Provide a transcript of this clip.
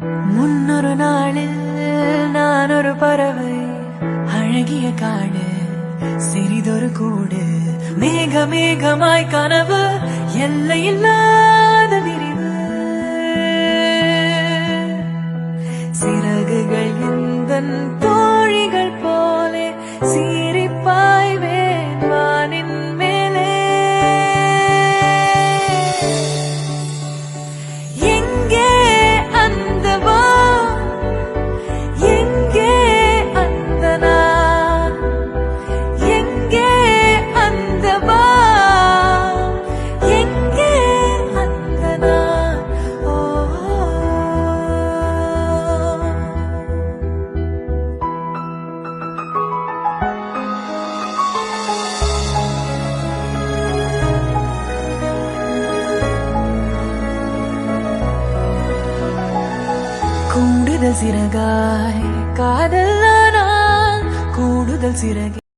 முன்னொரு நாளில் நான் ஒரு பறவை, அழகிய காடு, சிறிதொரு கூடு, மேக மேகமாய் கனவு, எல்லையில்லாத விரிவு, சிறகுகள் எந்தன் தோழிகள் போலே சீரிப்பாய்வேன் வானின் மேலே. எங்கே அந்த வான், எங்கே அந்த நான், எங்கே அந்த வான், எங்கே அந்த நான். ஓ, கூடுதல் சிறகாய் காதல், ஆனால் கூடுதல் சிறகே